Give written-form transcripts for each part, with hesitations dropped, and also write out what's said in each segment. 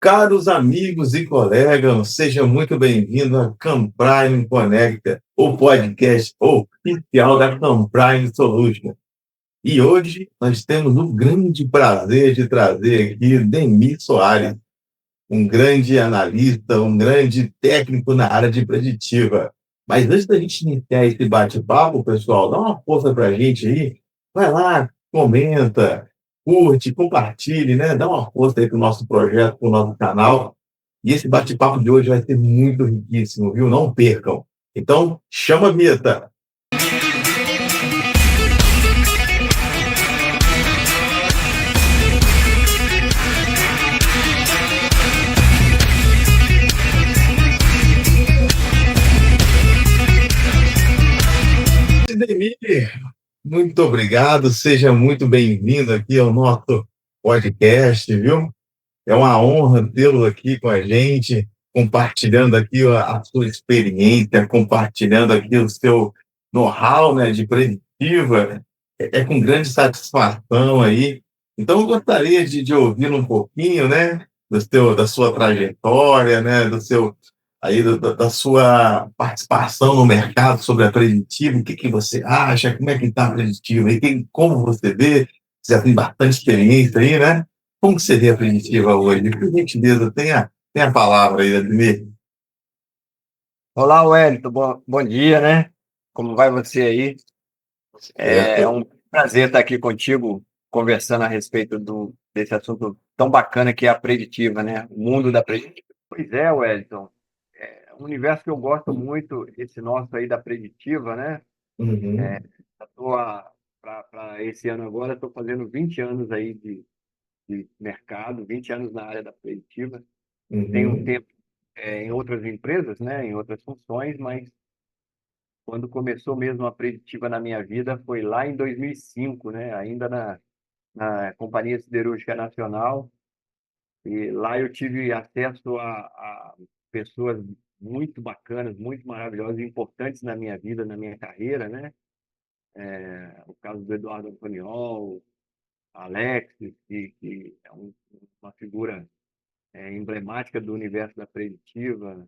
Caros amigos e colegas, sejam muito bem-vindos a Camprime Conecta, o podcast oficial da Camprime Solutions. E hoje nós temos o grande prazer de trazer aqui Demir Soares, um grande analista, um grande técnico na área de preditiva. Mas antes da gente iniciar esse bate-papo, pessoal, dá uma força para a gente aí. Vai lá, comenta, curte, compartilhe, né? Dá uma força aí para o nosso projeto, para o nosso canal. E esse bate-papo de hoje vai ser muito riquíssimo, viu? Não percam. Então, chama a vinheta. Demir, muito obrigado, seja muito bem-vindo aqui ao nosso podcast, viu? É uma honra tê-lo aqui com a gente, compartilhando aqui a sua experiência, compartilhando aqui o seu know-how, né, de preditiva. É com grande satisfação aí. Então, eu gostaria de ouvir um pouquinho, né, da sua trajetória, né, da sua participação no mercado sobre a preditiva. O que você acha? Como é que está a preditiva? Como você vê? Você já tem bastante experiência aí, né? Como que seria a primitiva hoje? Por gentileza, tem a palavra aí, Ademir. Olá, Wellington, bom dia, né? Como vai você aí? É Certo. um prazer estar aqui contigo, conversando a respeito desse assunto tão bacana que é a preditiva, né? O mundo da preditiva. Pois é, Wellington, é um universo que eu gosto muito, esse nosso aí da preditiva, né? Uhum, Para esse ano agora, estou fazendo 20 anos aí de mercado, 20 anos na área da preditiva. Tenho um uhum, tempo em outras empresas, né? Em outras funções, mas quando começou mesmo a preditiva na minha vida foi lá em 2005, né? Ainda na Companhia Siderúrgica Nacional. E lá eu tive acesso a pessoas muito bacanas, muito maravilhosas e importantes na minha vida, na minha carreira, né? O caso do Eduardo Antoniol, Alex, que é uma figura emblemática do universo da preditiva,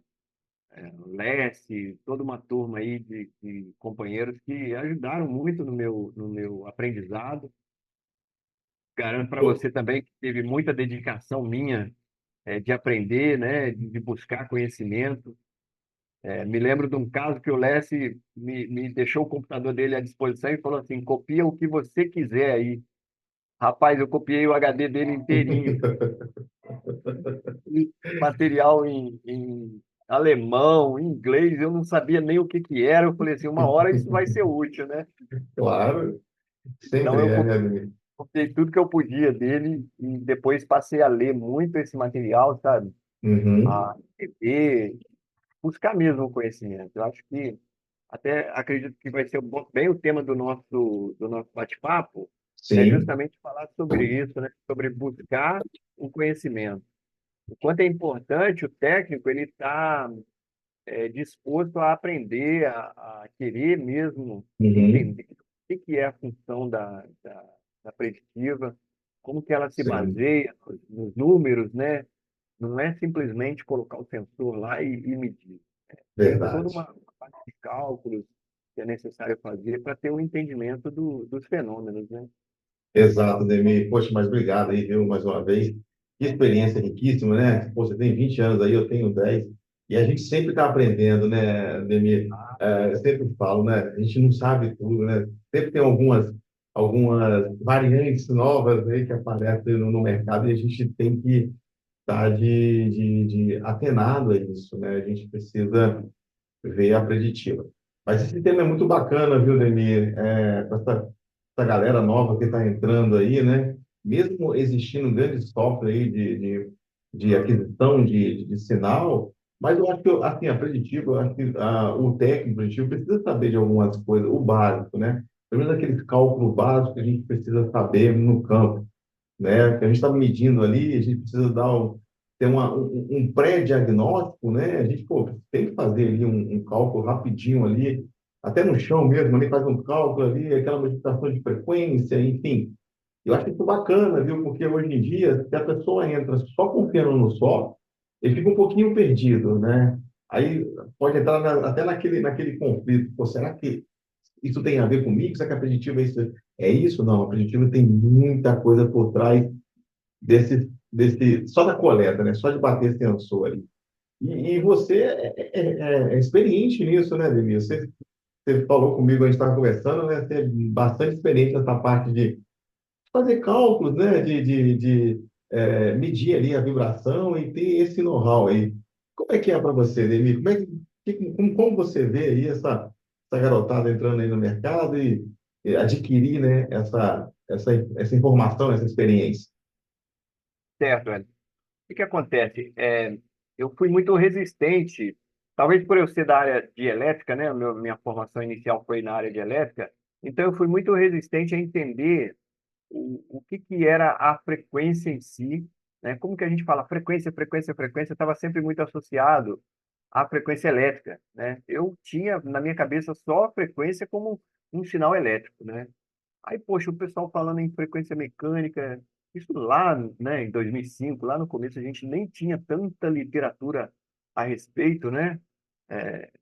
Leste, toda uma turma aí de companheiros que ajudaram muito no meu aprendizado. Garanto para você também que teve muita dedicação minha de aprender, né, de buscar conhecimento. Me lembro de um caso que o Leste me deixou o computador dele à disposição e falou assim: copia o que você quiser aí. Rapaz, eu copiei o HD dele inteirinho, material em alemão, em inglês, eu não sabia nem o que que era. Eu falei assim, uma hora isso vai ser útil, né? claro, Então sempre eu é, né, Ademir? copiei tudo que eu podia dele e depois passei a ler muito esse material, sabe? Uhum, A entender, buscar mesmo o conhecimento. Eu acho que até acredito que vai ser bem o tema do nosso bate-papo, é sim, justamente falar sobre isso, né? Sobre buscar o conhecimento. O quanto é importante o técnico ele estar disposto a aprender, a querer mesmo uhum, entender o que é a função da preditiva, como que ela se sim, baseia nos números, né? Não é simplesmente colocar o sensor lá e medir. Tem toda verdade. uma parte de cálculos que é necessário fazer para ter um entendimento dos fenômenos, né? Exato, Ademir. Poxa, mas obrigado aí, viu, mais uma vez. Que experiência riquíssima, né? Pô, você tem 20 anos aí, eu tenho 10. E a gente sempre está aprendendo, né, Ademir? Eu sempre falo, né? A gente não sabe tudo, né? Sempre tem algumas variantes novas aí que aparecem no mercado e a gente tem que estar de atenado a isso, né? A gente precisa ver a preditiva. Mas esse tema é muito bacana, viu, Demir? Com essa galera nova que está entrando aí, né? Mesmo existindo um grande software aí de aquisição de sinal, mas eu acho que, assim, a preditiva, eu acho que o técnico preditivo precisa saber de algumas coisas, o básico, né? Pelo menos aqueles cálculos básicos que a gente precisa saber no campo, né? Que a gente está medindo ali, a gente precisa ter um pré-diagnóstico, né? A gente, pô, tem que fazer ali um cálculo rapidinho ali, até no chão mesmo, ali faz um cálculo ali, aquela modificação de frequência, enfim. Eu acho isso bacana, viu? Porque hoje em dia, se a pessoa entra só confiando no só, ele fica um pouquinho perdido, né? Aí pode entrar até naquele conflito. Pô, será que isso tem a ver comigo? Será que a preditiva é isso? É isso? Não, a preditiva tem muita coisa por trás só da coleta, né? Só de bater sensor ali. E você é experiente nisso, né, Demir? Você falou comigo, a gente estava conversando, né? Você é bastante experiente nessa parte de fazer cálculos, né? De medir ali a vibração e ter esse know-how aí. Como é que é para você, Demir? Como você vê aí essa garotada entrando aí no mercado e adquirir, né, essa informação, essa experiência? Certo, Hélio. O que acontece? Eu fui muito resistente, talvez por eu ser da área de elétrica, né? Minha formação inicial foi na área de elétrica, então eu fui muito resistente a entender o que que era a frequência em si, né? Como que a gente fala frequência, frequência, frequência, estava sempre muito associado à frequência elétrica, né? Eu tinha na minha cabeça só a frequência como um sinal elétrico, né? Aí, poxa, o pessoal falando em frequência mecânica, isso lá, né, em 2005, lá no começo, a gente nem tinha tanta literatura a respeito, né?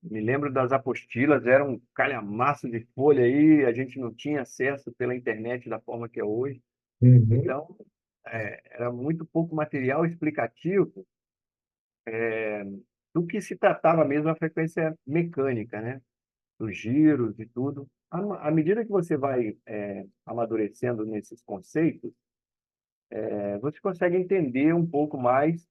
Me lembro das apostilas, era um calhamaço de folha aí, a gente não tinha acesso pela internet da forma que é hoje. Uhum, Então, era muito pouco material explicativo do que se tratava mesmo a frequência mecânica, né? Dos giros e tudo. À medida que você vai amadurecendo nesses conceitos, você consegue entender um pouco mais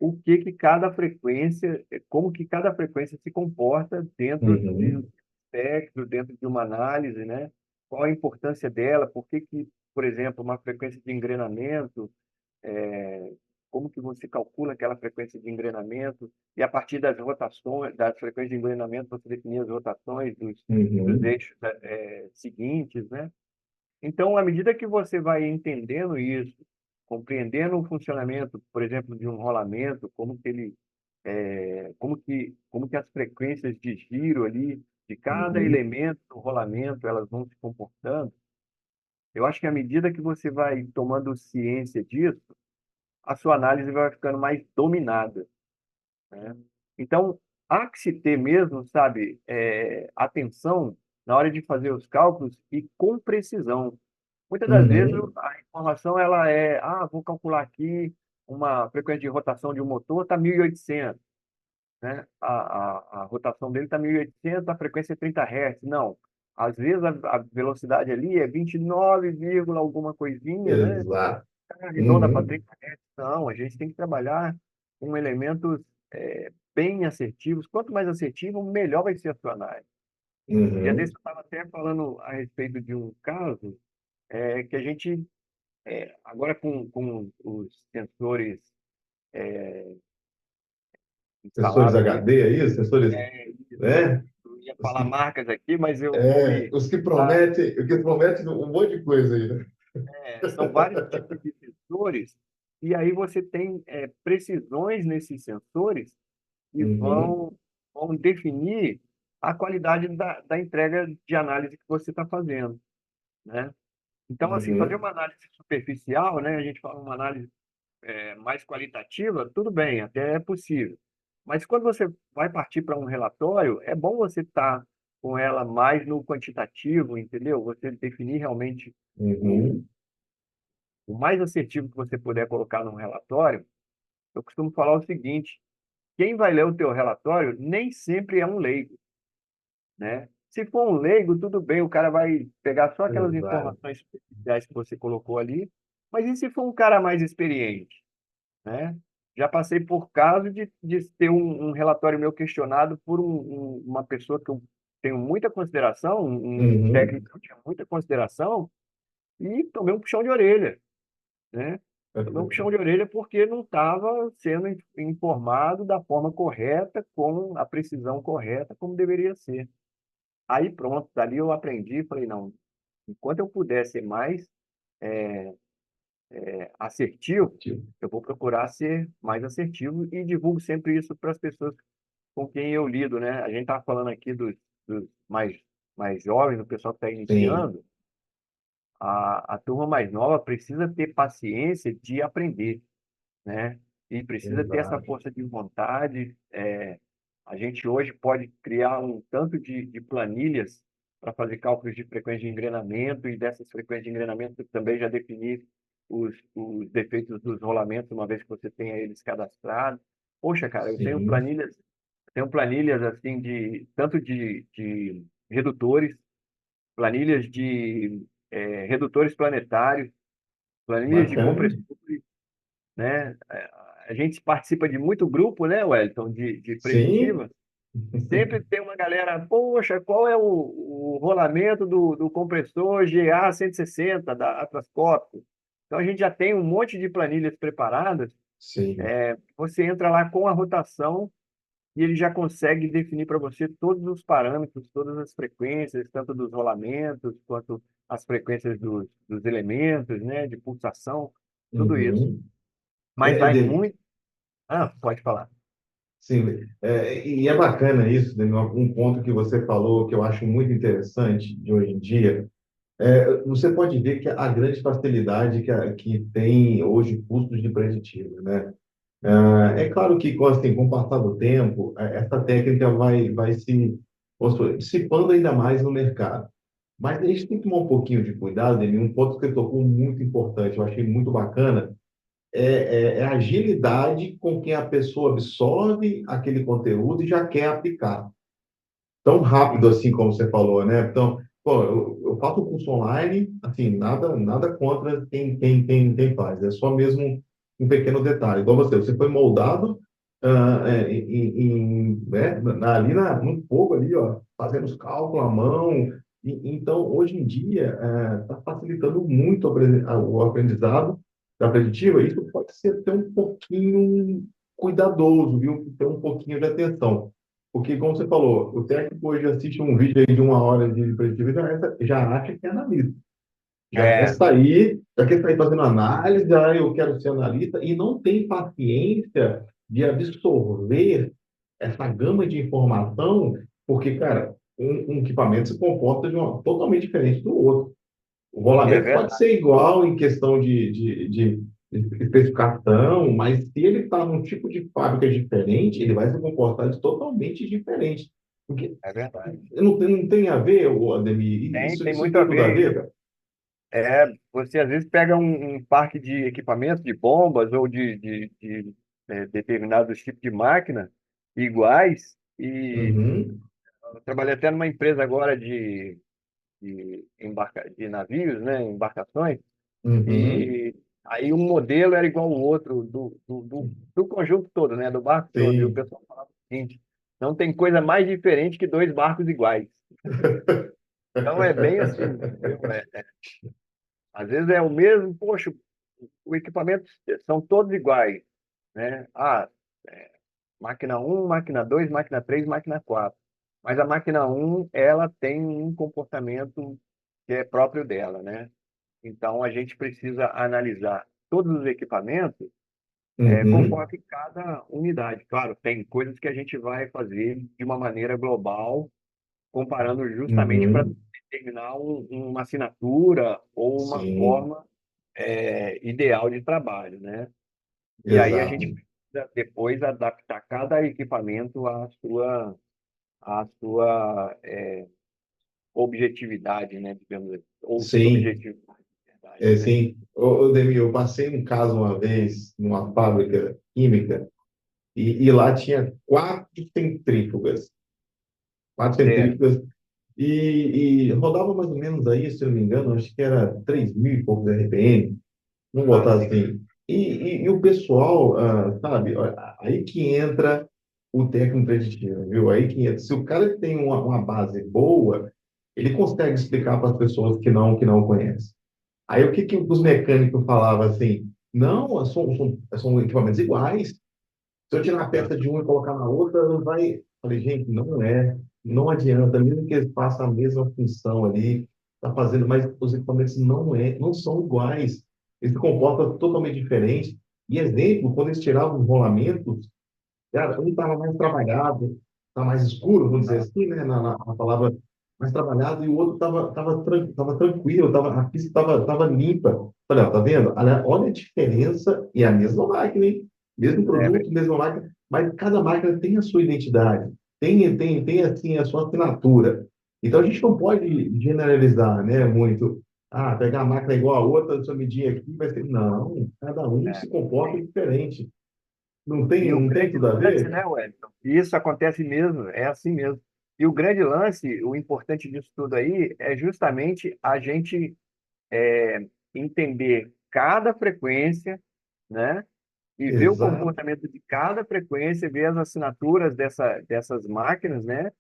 o que que cada frequência, como que cada frequência se comporta dentro de um uhum, espectro, dentro de uma análise, né? Qual a importância dela, por que que, por exemplo, uma frequência de engrenamento, é, como que você calcula aquela frequência de engrenamento, e a partir das rotações, das frequências de engrenamento, você definir as rotações dos uhum, eixos seguintes, né? Então, à medida que você vai entendendo isso, compreendendo o funcionamento, por exemplo, de um rolamento, como que as frequências de giro ali de cada uhum, elemento do rolamento elas vão se comportando, eu acho que à medida que você vai tomando ciência disso, a sua análise vai ficando mais dominada, né? Então, há que se ter mesmo, sabe, atenção na hora de fazer os cálculos e com precisão. Muitas das vezes uhum. a informação ela vou calcular aqui uma frequência de rotação de um motor está 1.800, né? A rotação dele está 1.800, a frequência é 30 Hz. Não. Às vezes a velocidade ali é 29, alguma coisinha, né? Exato. Arredonda para Uhum, 30 Hz. Não, a gente tem que trabalhar com elementos bem assertivos. Quanto mais assertivo, melhor vai ser a sua análise. Dia uhum. desse eu estava até falando a respeito de um caso que a gente agora com os sensores Sensores instalados aí, HD, é isso? Sensores, né? eu ia Os falar que, marcas aqui, mas eu vou me os que prometem um monte de coisa aí, né? são vários tipos de sensores, e aí você tem precisões nesses sensores que Uhum, vão definir a qualidade da entrega de análise que você está fazendo, né? Então, assim, fazer uhum, uma análise superficial, né? A gente fala uma análise mais qualitativa, tudo bem, até é possível. Mas quando você vai partir para um relatório, é bom você estar com ela mais no quantitativo, entendeu? Você definir realmente o, uhum. o mais assertivo que você puder colocar num relatório. Eu costumo falar o seguinte: quem vai ler o teu relatório nem sempre é um leigo, né? Se for um leigo, tudo bem, o cara vai pegar só aquelas Exato. informações superficiais que você colocou ali. Mas e se for um cara mais experiente? Né? Já passei por caso de ter um relatório meu questionado por uma pessoa que eu tenho muita consideração, um Uhum. técnico que eu tinha muita consideração, e tomei um puxão de orelha, né? Tomei um puxão de orelha porque não estava sendo informado da forma correta, com a precisão correta, como deveria ser. Aí pronto, dali eu aprendi, falei, não, enquanto eu puder ser mais assertivo, eu vou procurar ser mais assertivo e divulgo sempre isso para as pessoas com quem eu lido, né? A gente está falando aqui dos mais jovens, do pessoal que está Sim. iniciando. a turma mais nova precisa ter paciência de aprender, né? E precisa ter essa Exato. força de vontade. A gente hoje pode criar um tanto de planilhas para fazer cálculos de frequência de engrenamento e dessas frequências de engrenamento também já definir os defeitos dos rolamentos, uma vez que você tenha eles cadastrados. Poxa, cara, Sim, tenho planilhas assim de tanto de redutores, planilhas de redutores planetários, planilhas de bacana. compressores, né? A gente participa de muito grupo, né, Wellington, de Sim, preditiva, e sempre tem uma galera, poxa, qual é o rolamento do compressor GA 160 da Atlas Copco? Então a gente já tem um monte de planilhas preparadas. sim. Você entra lá com a rotação e ele já consegue definir para você todos os parâmetros, todas as frequências, tanto dos rolamentos quanto as frequências dos elementos, né, de pulsação, tudo isso. Uhum. Mas vai Demi, muito. Ah, pode falar. sim, e é bacana isso, Demi, um ponto que você falou que eu acho muito interessante de hoje em dia. Você pode ver que a grande facilidade que tem hoje custos de preditivo, né? É claro que, assim, com o passar do tempo, essa técnica vai se vamos supor, dissipando ainda mais no mercado. Mas a gente tem que tomar um pouquinho de cuidado, Demi, um ponto que você tocou muito importante, eu achei muito bacana, é a agilidade com que a pessoa absorve aquele conteúdo e já quer aplicar tão rápido Sim, assim como você falou, né? Então, pô, eu faço um curso online, assim, nada contra quem faz, é só mesmo um pequeno detalhe. Igual você foi moldado no fogo ali, ó, fazendo os cálculos à mão. Então, hoje em dia, está facilitando muito o aprendizado da preditiva. Isso pode ser até um pouquinho cuidadoso, viu? Ter um pouquinho de atenção. Porque, como você falou, o técnico hoje assiste um vídeo aí de 1 hora de preditivo e já acha que é analista. é, Já quer sair fazendo análise, eu quero ser analista, e não tem paciência de absorver essa gama de informação, porque, cara, um equipamento se comporta de uma totalmente diferente do outro. O é rolamento pode verdade, ser igual em questão de especificação, mas se ele está num tipo de fábrica diferente, ele vai se comportar de totalmente diferente. Porque é verdade. não tem a ver, o Ademir, Tem isso muito a tem tudo a ver ver, isso. cara. Você às vezes pega um parque de equipamentos, de bombas ou de determinados tipos de máquina iguais. E Uhum, eu trabalhei até numa empresa agora de navios, né, embarcações. uhum, E aí um modelo era igual ao outro, do conjunto todo, né? Do barco todo. E o sim. pessoal falava o seguinte: não tem coisa mais diferente que dois barcos iguais. Então é bem assim, entendeu? Às vezes é o mesmo, poxa, o equipamento são todos iguais, né? É, máquina um, máquina 2, máquina 3, máquina 4. Mas a máquina um ela tem um comportamento que é próprio dela, né? Então a gente precisa analisar todos os equipamentos Uhum, conforme cada unidade. Claro, tem coisas que a gente vai fazer de uma maneira global, comparando justamente para uhum, determinar uma assinatura ou uma sim, forma ideal de trabalho, né? E aí a exato. gente precisa depois adaptar cada equipamento à sua objetividade, né? Digamos assim, ou Sim, subjetividade, na verdade, né? sim. Demir, eu passei um caso uma vez numa fábrica química e lá tinha quatro Certo. centrífugas e rodava mais ou menos aí, se eu não me engano, acho que era 3.000 e poucos RPM, vamos Ah, botar sim. assim. E o pessoal, sabe, ó, aí que entra o técnico preditivo, viu? Aí que entra. Se o cara tem uma base boa, ele consegue explicar para as pessoas que não conhecem. Aí o que, que os mecânicos falavam assim? Não, são equipamentos iguais. Se eu tirar a Ah, peça de uma e colocar na outra, não vai. Falei, gente, não é. Não adianta, mesmo que eles façam a mesma função ali, tá fazendo, mas os equipamentos não são iguais. Eles se comportam totalmente diferente. E exemplo, quando eles tiravam os rolamentos, cara, um estava mais trabalhado, está mais escuro, vamos dizer ah, assim, né, na palavra. mais trabalhado, e o outro tava tranquilo, a pista tava limpa. Falei, ó, tá vendo? Olha a diferença, e é a mesma máquina, hein? Mesmo É, produto, mesma máquina, mas cada máquina tem a sua identidade, tem assim, a sua assinatura. Então, a gente não pode generalizar, né, muito. Ah, pegar a máquina igual a outra, só medir aqui, vai ser. Não, cada um é. se comporta diferente. E o Não tem grande tudo a lance, ver? né, Wellington? Isso acontece mesmo, é assim mesmo. E o grande lance, o importante disso tudo aí, é justamente a gente entender cada frequência, né? E ver o Exato. comportamento de cada frequência, ver as assinaturas dessas máquinas, né?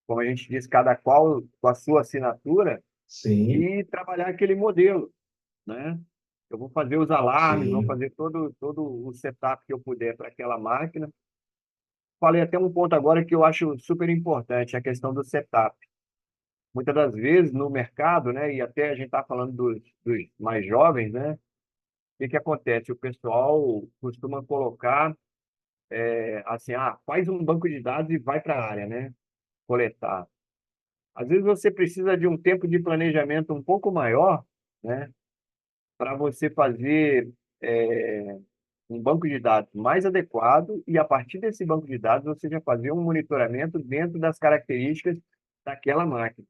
Como a gente diz, cada qual com a sua assinatura, Sim, e trabalhar aquele modelo, né? Eu vou fazer os alarmes, vou sim, fazer todo o setup que eu puder para aquela máquina. Falei até um ponto agora que eu acho super importante, a questão do setup. Muitas das vezes no mercado, né, e até a gente está falando dos mais jovens, né, o que que acontece? O pessoal costuma colocar, assim, faz um banco de dados e vai para a área, né, coletar. Às vezes você precisa de um tempo de planejamento um pouco maior, né, para você fazer é, um banco de dados mais adequado e, a partir desse banco de dados, você já fazer um monitoramento dentro das características daquela máquina,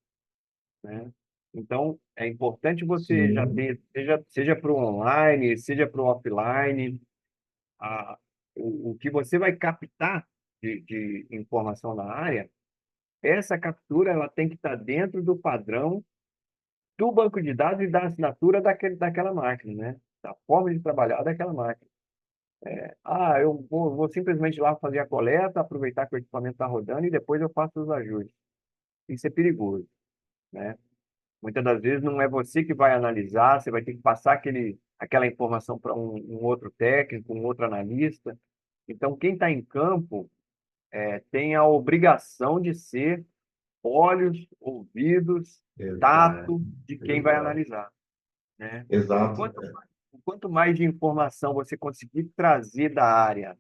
né? Então, é importante você já sim, ter, seja para o online, seja para o offline, a, o que você vai captar de informação na área, essa captura ela tem que estar dentro do padrão do banco de dados e da assinatura daquela máquina, né? Da forma de trabalhar daquela máquina. Eu vou simplesmente lá fazer a coleta, aproveitar que o equipamento está rodando e depois eu faço os ajustes. Isso é perigoso, né? Muitas das vezes não é você que vai analisar, você vai ter que passar aquela informação para um outro técnico, um outro analista. Então, quem está em campo tem a obrigação de ser olhos, ouvidos, exato, tato de quem vai exato, analisar, né? E exato. quanto mais de informação você conseguir trazer da área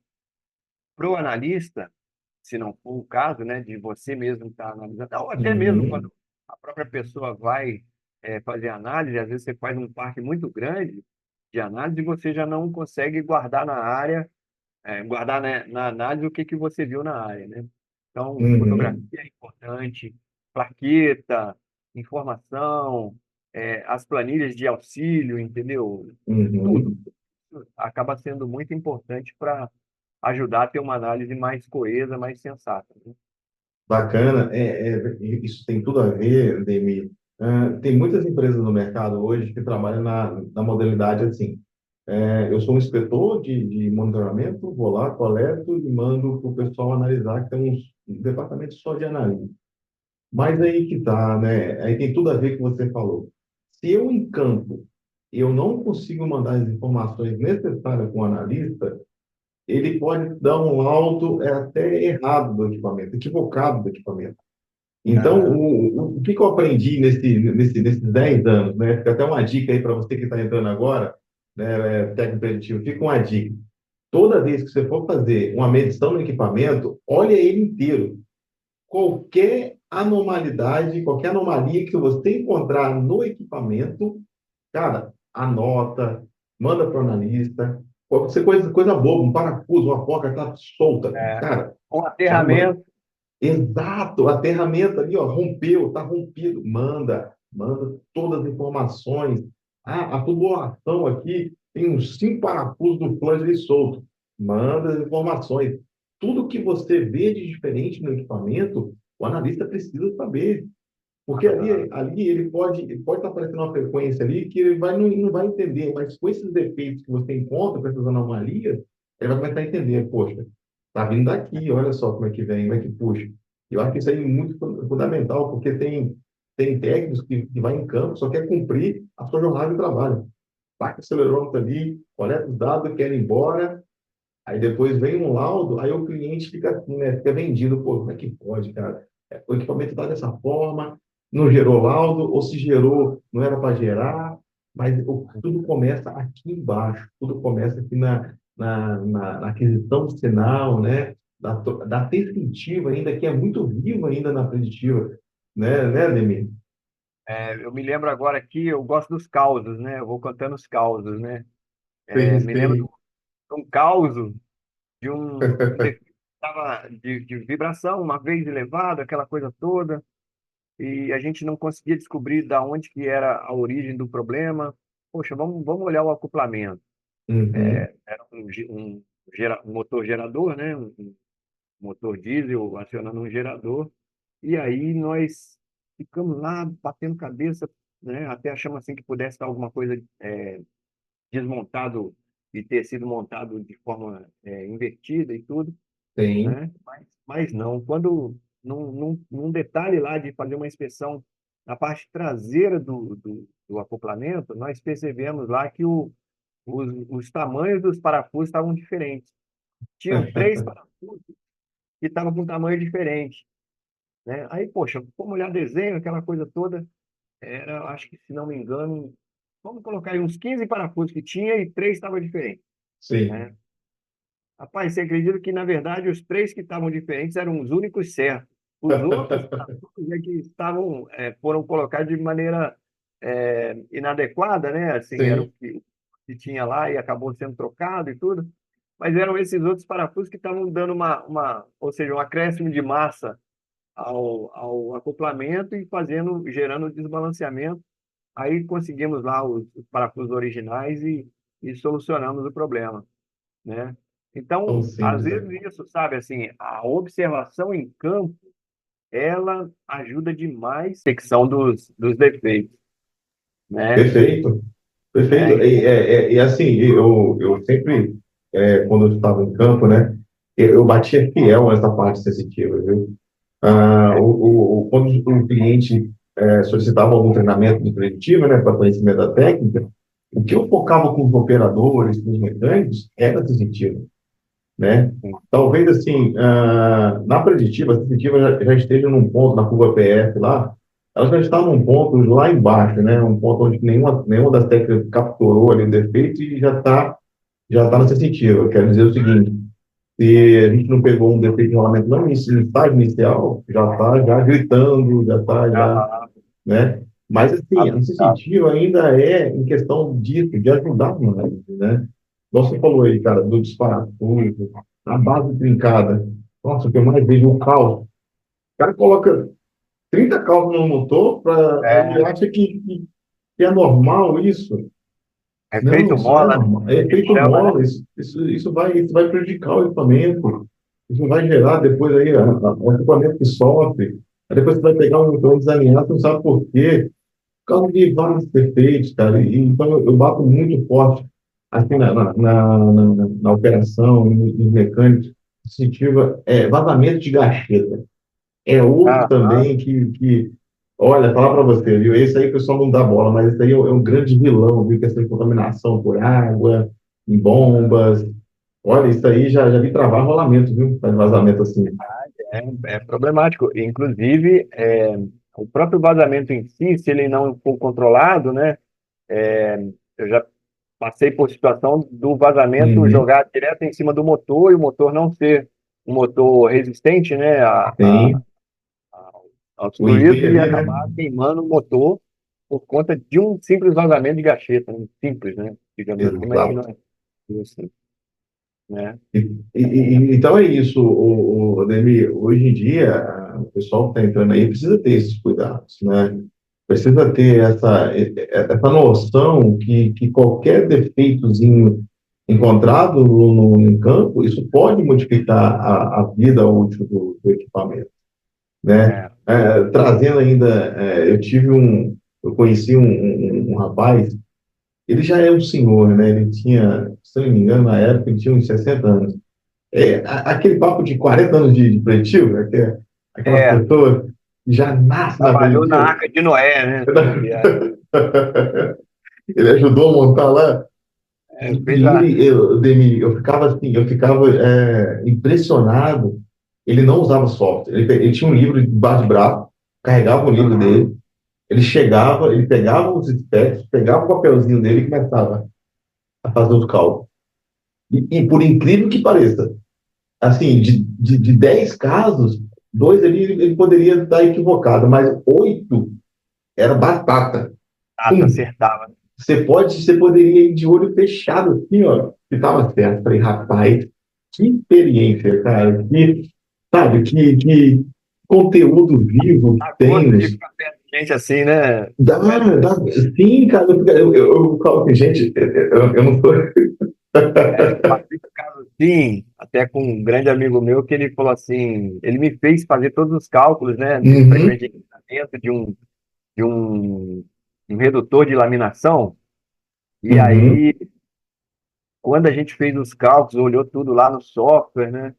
para o analista, se não for o caso, né, de você mesmo estar analisando, ou até mesmo Uhum, quando a própria pessoa vai fazer análise, às vezes você faz um parque muito grande de análise e você já não consegue guardar na área, guardar, né, na análise o que que você viu na área, né? Então, fotografia uhum, é importante, plaqueta, informação, as planilhas de auxílio, entendeu? Tudo uhum. acaba sendo muito importante para ajudar a ter uma análise mais coesa, mais sensata, né? Bacana. Isso tem tudo a ver, Demi. Tem muitas empresas no mercado hoje que trabalham na modalidade assim. Eu sou um inspetor de monitoramento, vou lá, coleto e mando para o pessoal analisar, que tem um departamento só de análise. Mas aí que tá, né? Aí tem tudo a ver com o que você falou. Se eu em campo eu não consigo mandar as informações necessárias com o analista, ele pode dar um laudo até errado do equipamento, equivocado do equipamento. Então, Aham. o que que eu aprendi nesses 10 anos, né? Fica até uma dica aí para você que está entrando agora, né? Técnico preditivo, fica uma dica. Toda vez que você for fazer uma medição no equipamento, olha ele inteiro. Qualquer anomalia que você encontrar no equipamento, cara, anota, manda para o analista. Pode ser coisa boba, um parafuso, uma porca está solta. É. Cara, Um já manda. aterramento, Exato, a ferramenta ali, ó, rompeu, está rompido. Manda todas as informações. A tubulação aqui tem uns 5 parafusos do flange ali solto. Manda as informações. Tudo que você vê de diferente no equipamento, o analista precisa saber. Porque aham, ali ele pode estar aparecendo uma frequência ali que ele não vai entender, mas com esses defeitos que você encontra, com essas anomalias, ele vai começar a entender, poxa, tá vindo daqui, olha só como é que vem, como é que puxa. Eu acho que isso aí é muito fundamental, porque tem técnicos que vai em campo, só quer cumprir a sua jornada de trabalho. Taca o acelerômetro ali, coleta os dados, quer ir embora, aí depois vem um laudo, aí o cliente fica assim, né? Fica vendido, pô, como é que pode, cara? O equipamento está dessa forma, não gerou laudo, ou se gerou, não era para gerar, mas tudo começa aqui embaixo, tudo começa aqui na aquisição de sinal, né? Da definitiva ainda, que é muito vivo ainda na preditiva. né, Ademir? Eu me lembro agora aqui, eu gosto dos causos, né? Eu vou contando os causos, né? Sim, Me lembro sim. de um causo de um defeito que tava de vibração, uma vez elevado, aquela coisa toda, e a gente não conseguia descobrir da onde que era a origem do problema. Poxa, vamos olhar o acoplamento. Uhum. Era um motor gerador, né? Um motor diesel acionando um gerador. E aí nós ficamos lá batendo cabeça, né? Até achamos assim que pudesse estar alguma coisa desmontado e ter sido montado de forma invertida e tudo, Sim. né? Mas não. Quando num detalhe lá de fazer uma inspeção na parte traseira do acoplamento, nós percebemos lá que os tamanhos dos parafusos estavam diferentes. Tinham três parafusos que estavam com tamanho diferente, né? Aí, poxa, vamos olhar desenho, aquela coisa toda, acho que, se não me engano, vamos colocar aí uns 15 parafusos que tinha e três estavam diferentes, Sim. né? Rapaz, você acredita que, na verdade, os três que estavam diferentes eram os únicos certos. Os outros parafusos é que foram colocados de maneira inadequada, né? Assim, era o Sim. que tinha lá e acabou sendo trocado e tudo. Mas eram esses outros parafusos que estavam dando ou seja, um acréscimo de massa ao acoplamento e gerando desbalanceamento. Aí conseguimos lá os parafusos originais e solucionamos o problema, né? Tão Então, às simples, né? vezes isso, sabe, assim, a observação em campo, ela ajuda demais na detecção dos defeitos, né? Perfeito. Perfeito. Então, E assim, eu sempre, quando eu estava em campo, né, eu batia fiel nessa parte sensitiva, viu? Quando o cliente solicitava algum treinamento de preditiva, né, para conhecimento da técnica, o que eu focava com os operadores, com os mecânicos, era sensitiva, né? Talvez, assim, na preditiva, a sensitiva já esteja num ponto, na curva PF lá, ela já está num ponto lá embaixo, né? Um ponto onde nenhuma das técnicas capturou ali o defeito e já tá na sensitiva. Quero dizer o seguinte, se a gente não pegou um defeito de rolamento no estágio inicial, já está já gritando, já, ah, né? Mas, assim, a avisado. sensitiva ainda é em questão disso, de ajudar mais, né? Você falou aí, cara, do disparafuso, a base trincada. Nossa, o que eu mais vejo é o caos. O cara coloca 30 caos no motor, ele É, acha que é normal isso. Não, efeito isso não é mola, né? normal. É A gente efeito chama, né? mola, isso vai prejudicar o equipamento. Isso vai gerar depois aí um equipamento que sofre. Aí depois você vai pegar um equipamento desalinhado, você não sabe por quê. Por causa de vários defeitos, cara. Então eu bato muito forte aqui na operação, nos mecânicos, sensitiva, vazamento de gacheta. É outro Ah, também olha, falar para você, viu? Esse aí o pessoal não dá bola, mas esse aí é um grande vilão, viu? Questão de contaminação por água, em bombas. Olha, isso aí já vi travar rolamento, viu? Faz vazamento assim. é problemático. Inclusive, o próprio vazamento em si, se ele não for controlado, né? Eu já passei por situação do vazamento Uhum. jogar direto em cima do motor e o motor não ser um motor resistente, né, Tem aos o IP fluidos e ali, né? acabar queimando o motor por conta de um simples vazamento de gacheta, um simples, né, digamos assim, mas que não Exato. é assim, né? Então é isso, Ademir. Hoje em dia, o pessoal que está entrando aí precisa ter esses cuidados, né? Precisa ter essa noção que qualquer defeitozinho encontrado no campo, isso pode modificar a vida útil do equipamento, né? É, Trazendo ainda, eu conheci um rapaz, ele já é um senhor, né? Ele tinha, se eu não me engano, na época, ele tinha uns 60 anos. Aquele papo de 40 anos de preventivo, né? Aquelas é, pessoas que já nascem na trabalhou na preventiva. Arca de Noé, né, se bobear. Ele ajudou a montar lá. Fez E a... Demi, eu ficava impressionado. Ele não usava software. Ele tinha um livro de debaixo de braço, carregava o livro Aham. dele. Ele chegava, ele pegava os specs, pegava o papelzinho dele e começava a fazer os cálculos. E por incrível que pareça, assim, de 10 casos, 2 ali ele poderia estar equivocado, mas 8 era batata. Ah, tá, Um, acertava. você poderia ir de olho fechado assim, ó, que estava certo. Falei, rapaz, que experiência, cara. Que, sabe, que conteúdo vivo que Dá tem gosto de nos. ficar perto de gente assim, né? Dá, Wellington? dá, sim, cara. Eu falo assim, gente, eu não sou. Eu passei por caso assim, até com um grande amigo meu, que ele falou assim, ele me fez fazer todos os cálculos, né, de Uhum, frequência de equipamento de um, um redutor de laminação, e uhum. aí, quando a gente fez os cálculos, olhou tudo lá no software, né,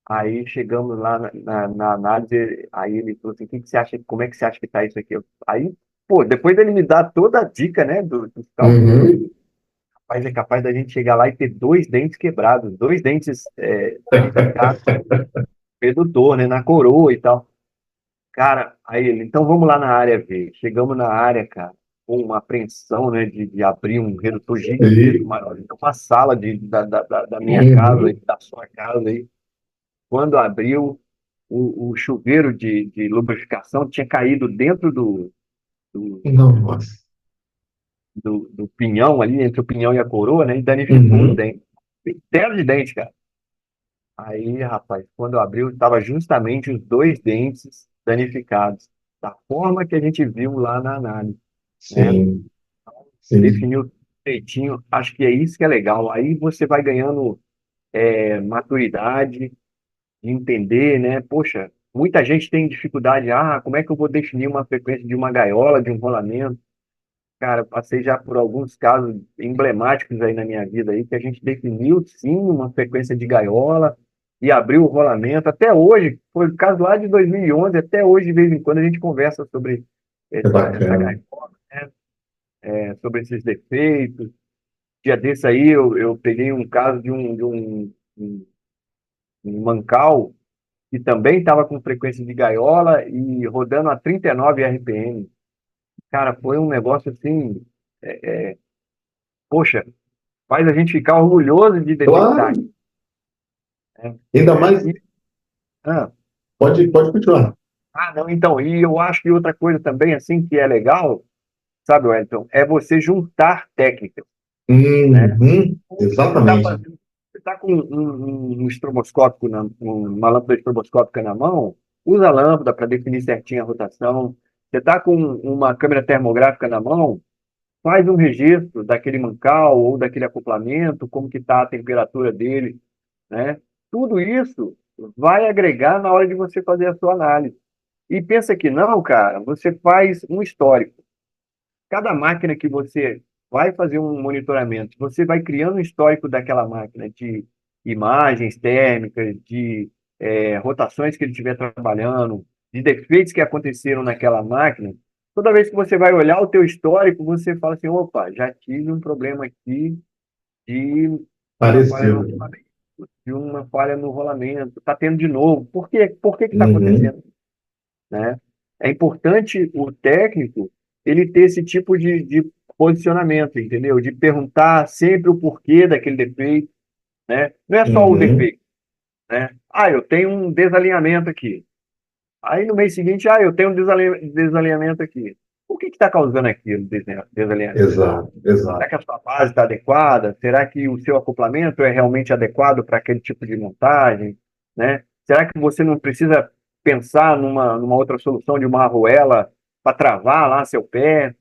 aí chegamos lá na análise, aí ele falou assim, o que que você acha, como é que você acha que tá isso aqui? Aí, pô, depois dele me dar toda a dica, né, dos cálculos, eu falei, Uhum. rapaz, é capaz da gente chegar lá e ter dois dentes quebrados, dois dentes danificados, redutor, né, na coroa e tal. Cara, aí ele, então vamos lá na área ver. Chegamos na área, cara, com uma apreensão, né, de abrir um redutor gigantesco, E, maior. Então, uma sala da minha casa, uhum. e da sua casa aí. Quando abriu, o chuveiro de lubrificação tinha caído dentro do, Nossa. do pinhão ali, entre o pinhão e a coroa, né, e danificou um Uhum. dente. Inteiro de dente, cara. Aí, rapaz, quando abriu, estava justamente os dois dentes danificados, da forma que a gente viu lá na análise, né? Sim, sim. Definiu direitinho, acho que é isso que é legal. Aí você vai ganhando maturidade de entender, né? Poxa, muita gente tem dificuldade, como é que eu vou definir uma frequência de uma gaiola, de um rolamento? Cara, passei já por alguns casos emblemáticos aí na minha vida aí, que a gente definiu sim uma frequência de gaiola e abriu o rolamento. Até hoje, foi o caso lá de 2011, até hoje, de vez em quando, a gente conversa sobre É essa bacana. gaiola, né? Sobre esses defeitos. Dia desse aí, eu peguei um caso um mancal que também estava com frequência de gaiola e rodando a 39 RPM. Cara, foi um negócio assim, poxa, faz a gente ficar orgulhoso de Claro, detectar, né? ainda mais. E, ah, Pode continuar. não, então, e eu acho que outra coisa também, assim, que é legal, sabe, Wellington, é você juntar técnicas, né? Uhum, Você está exatamente. fazendo, você tá com um estroboscópico, uma lâmpada estroboscópica na mão, usa a lâmpada para definir certinho a rotação. Você está com uma câmera termográfica na mão, faz um registro daquele mancal ou daquele acoplamento, como que está a temperatura dele, né? Tudo isso vai agregar na hora de você fazer a sua análise. E pensa que não, cara, você faz um histórico. Cada máquina que você vai fazer um monitoramento, você vai criando um histórico daquela máquina de imagens térmicas, de rotações que ele estiver trabalhando, de defeitos que aconteceram naquela máquina. Toda vez que você vai olhar o teu histórico, você fala assim, opa, já tive um problema aqui de uma falha no Parecido. rolamento, de uma falha no rolamento, está tendo de novo. Por quê? Por que está Uhum, acontecendo? Né? É importante o técnico ele ter esse tipo de posicionamento, entendeu? De perguntar sempre o porquê daquele defeito, né? Não é só o uhum. defeito, né? Eu tenho um desalinhamento aqui. Aí no mês seguinte, eu tenho um desalinhamento aqui. O que está causando aquilo, desalinhamento? Exato, Será exato. que a sua base está adequada? Será que o seu acoplamento é realmente adequado para aquele tipo de montagem, né? Será que você não precisa pensar numa outra solução de uma arruela para travar lá seu pé,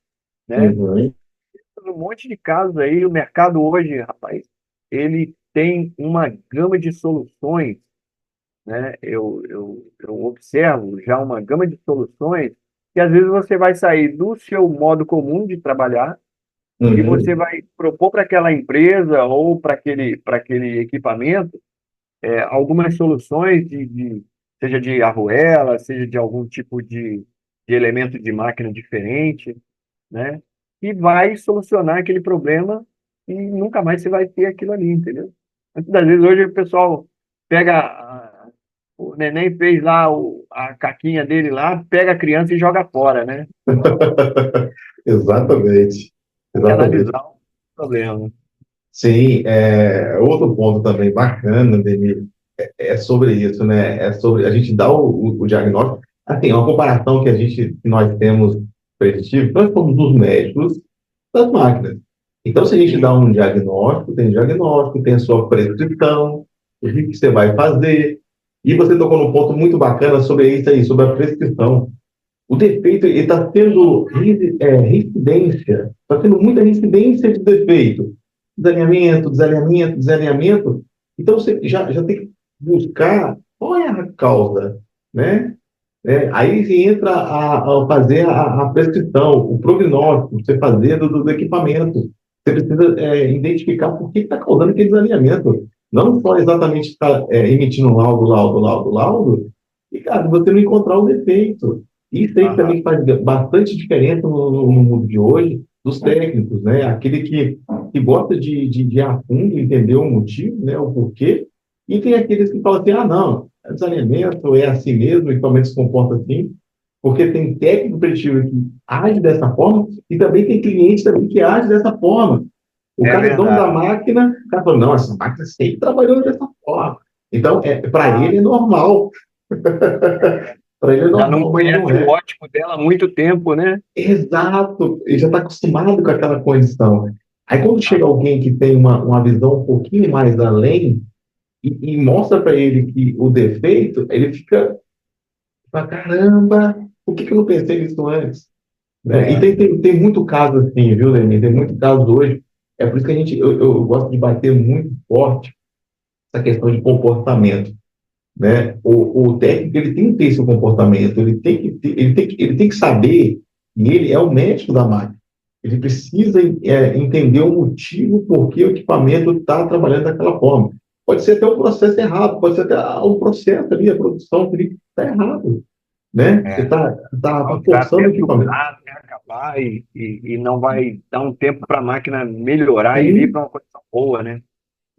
né? Uhum. Um monte de casos aí, o mercado hoje, rapaz, ele tem uma gama de soluções, né? Eu observo já uma gama de soluções que às vezes você vai sair do seu modo comum de trabalhar e você Uhum. vai propor para aquela empresa ou para aquele equipamento algumas soluções seja de arruela, seja de algum tipo de elemento de máquina diferente, né? E vai solucionar aquele problema e nunca mais você vai ter aquilo ali, entendeu? Muitas das vezes hoje o pessoal pega o neném fez lá a caquinha dele lá, pega a criança e joga fora, né? Exatamente. Tem que Exatamente. analisar o problema. Sim, outro ponto também bacana, Demi. é sobre isso, né? É sobre a gente dar o diagnóstico. Assim, uma comparação que nós temos preditivo, nós somos os médicos das máquinas. Então, se a gente dá Sim, um diagnóstico, tem a sua prescrição, o que você vai fazer. E você tocou num ponto muito bacana sobre isso aí, sobre a prescrição. O defeito está tendo reincidência, está tendo muita reincidência de defeito. Desalinhamento, desalinhamento, desalinhamento. Então, você já tem que buscar qual é a causa, né? Aí você entra a fazer a prescrição, o prognóstico, você fazer do equipamento. Você precisa identificar por que está causando aquele desalinhamento. Não só exatamente estar emitindo laudo, e, cara, você não encontrar o defeito. Isso aí aham, também faz bastante diferença no mundo de hoje, dos técnicos, né? Aquele que gosta de ir a fundo, entender o motivo, né? O porquê, e tem aqueles que falam assim, ah, não, é desalinhamento, é assim mesmo, o equipamento se comporta assim, porque tem técnico preditivo que age dessa forma e também tem cliente também que age dessa forma. O é cara é dono da verdade. máquina, o cara fala, não, essa máquina sempre trabalhou dessa forma. Então, para Ah, ele é normal. Para ele é já não normal, não conhece o é. ótimo dela há muito tempo, né? Exato, ele já está acostumado com aquela condição. Aí quando chega Ah, alguém que tem uma visão um pouquinho mais além e mostra para ele que o defeito, ele fica, fala, caramba, por que eu não pensei nisso antes? Né? E é, tem muito caso assim, viu, Lenin? Tem muito caso hoje. É por isso que eu gosto de bater muito forte essa questão de comportamento, né? O técnico ele tem que ter esse comportamento, ele tem que saber, e ele é o médico da máquina. Ele precisa entender o motivo por que o equipamento está trabalhando daquela forma. Pode ser até um processo errado, pode ser até um processo ali, a produção que está errado, né? Você é. está Vai forçando até o equipamento. durar, até acabar e não vai dar um tempo para a máquina melhorar e vir Sim, para uma condição boa, né?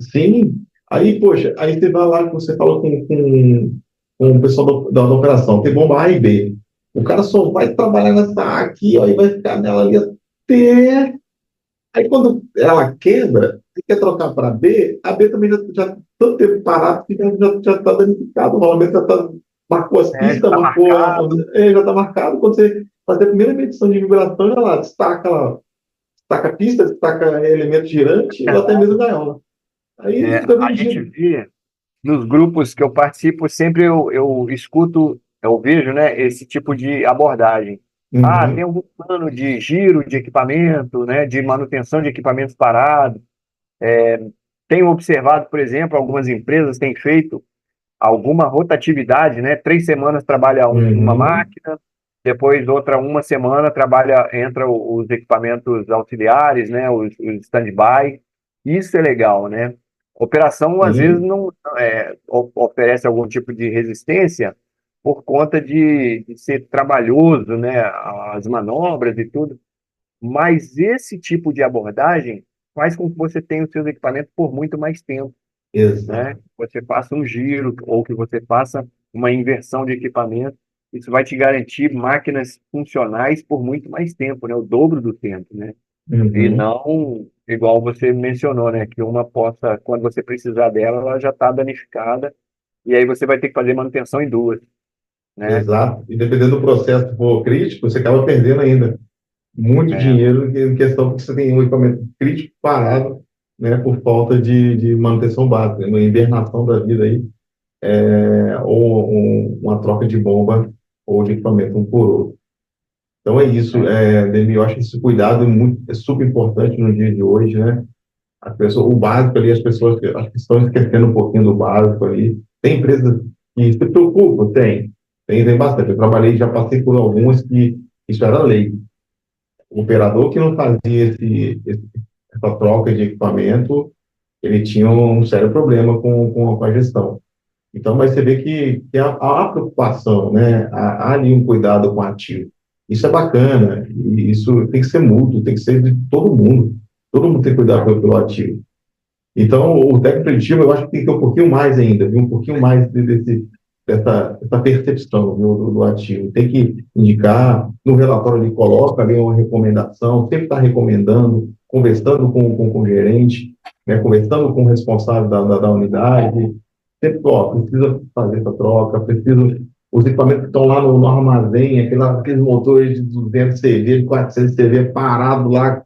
sim. Aí, poxa, aí você vai lá, você fala com o pessoal da operação, tem bomba A e B. O cara só vai trabalhar nessa A aqui, ó, e vai ficar nela ali até. Aí, quando ela quebra, e quer trocar para B, a B também já tanto tempo parado que já está danificado. Normalmente já tá, marcou as É, já pistas, está marcado. já está marcado. Quando você fazer a primeira medição de vibração, já lá, destaca a pista, destaca elemento girante ou até mesmo gaiola. Aí É, fica a gente vendido. vê nos grupos que eu participo, sempre eu escuto, eu vejo, né, esse tipo de abordagem. Ah, tem Uhum, algum plano de giro de equipamento, né, de manutenção de equipamentos parados. Tenho observado, por exemplo, algumas empresas têm feito alguma rotatividade, né? 3 semanas trabalha uma uhum, máquina, depois outra uma semana trabalha, entra os equipamentos auxiliares, né? Os stand-by. Isso é legal, né? Operação às vezes sim, não oferece algum tipo de resistência por conta de ser trabalhoso, né? As manobras e tudo. Mas esse tipo de abordagem faz com que você tenha os seus equipamentos por muito mais tempo, né? exato, Você faça um giro ou que você faça uma inversão de equipamento. Isso vai te garantir máquinas funcionais por muito mais tempo, né? O dobro do tempo, né? E uhum, não igual você mencionou, né? Que uma possa, quando você precisar dela, ela já está danificada e aí você vai ter que fazer manutenção em duas, né? exato. E dependendo do processo for crítico, você acaba perdendo ainda muito É, dinheiro em questão porque você tem um equipamento crítico parado, né, por falta de manutenção básica, uma hibernação da vida aí, ou uma troca de bomba ou de equipamento um por outro. Então é isso, é, Demi, eu acho que esse cuidado é super importante no dia de hoje, né? O básico ali, as pessoas que, acho que estão esquecendo um pouquinho do básico ali. Tem empresas que se preocupam? Tem bastante. Eu trabalhei, já passei por algumas que isso era lei. O operador que não fazia essa troca de equipamento, ele tinha um sério problema com a gestão. Então, mas você vê que há preocupação, né? Há ali um cuidado com o ativo. Isso é bacana, e isso tem que ser mútuo, tem que ser de todo mundo. Todo mundo tem que cuidar pelo ativo. Então, o técnico preditivo, eu acho que tem que ter um pouquinho mais ainda, viu? Um pouquinho mais dessa percepção, viu, do ativo. Tem que indicar, no relatório ele coloca ali uma recomendação, sempre está recomendando, conversando com o gerente, né? Conversando com o responsável da unidade, sempre, ó, precisa fazer essa troca, preciso, os equipamentos que estão lá no armazém, aqueles motores de 200 CV, de 400 CV, parado lá, Só